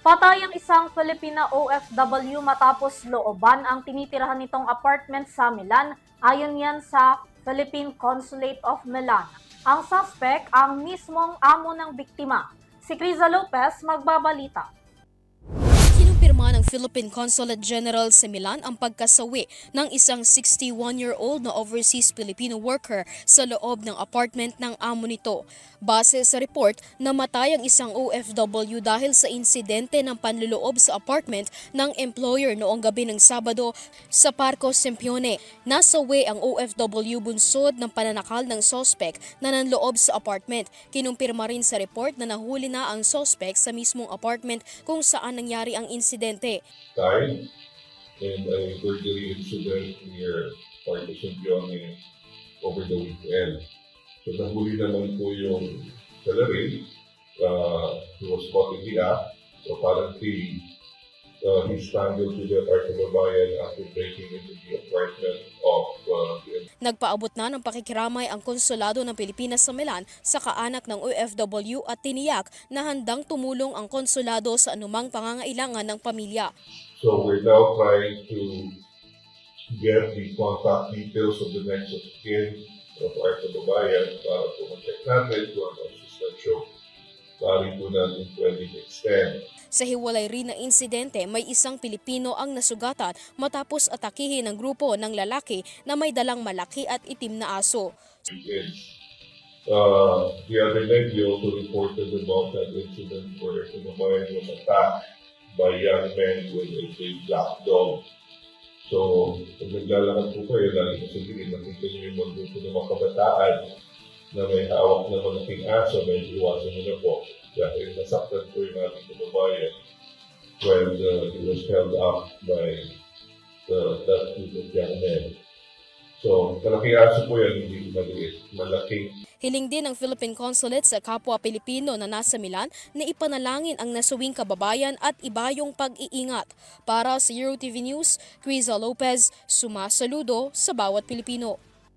Patay ang isang Filipina OFW matapos looban ang tinitirahan nitong apartment sa Milan, ayon yan sa Philippine Consulate of Milan. Ang suspect ang mismong amo ng biktima. Si Criza Lopez magbabalita. Kinumpirma ng Philippine Consulate General sa Milan ang pagkasawi ng isang 61-year-old na overseas Filipino worker sa loob ng apartment ng amo nito. Base sa report, namatay ang isang OFW dahil sa insidente ng panluloob sa apartment ng employer noong gabi ng Sabado sa Parco Sempione. Nasawi ang OFW bunsod ng pananakal ng suspect na nanloob sa apartment. Kinumpirma rin sa report na nahuli na ang suspect sa mismong apartment kung saan nangyari ang insidente. Died in a burglary incident near Parque Sempione over the weekend. So nahuli naman po yung salary. He was caught in the act. So apparently, he strangled to the part of the bayan after breaking into the apartment of the Nagpaabot na ng pakikiramay ang konsulado ng Pilipinas sa Milan sa kaanak ng OFW at tiniyak na handang tumulong ang konsulado sa anumang pangangailangan ng pamilya. So we're now trying to get the contact details of the next of kin of our kababayan para po mag-check natin kung ano ang suspension. Pari po natin pwedeng extend. Sa hiwalay rin na insidente, may isang Pilipino ang nasugatan matapos atakihin ng grupo ng lalaki na may dalang malaki at itim na aso. The other night, we also reported about that incident where a kababayan was attacked by young men with a big black dog. So, pag naglalakad po kayo, lagi na sa gilid, nakita niyo yung mga grupo ng mga kabataan na may hawak na malaking aso, may iwasan nyo na po. Dahil nasaktan po yung ating kababayan when he was held up by that group of young men. So, malaking aso po yan, hindi maliit. Malaking. Hiling din ng Philippine Consulate sa kapwa Pilipino na nasa Milan na ipanalangin ang nasuwing kababayan at ibayong pag-iingat. Para sa EuroTV News, Criza Lopez, sumasaludo sa bawat Pilipino.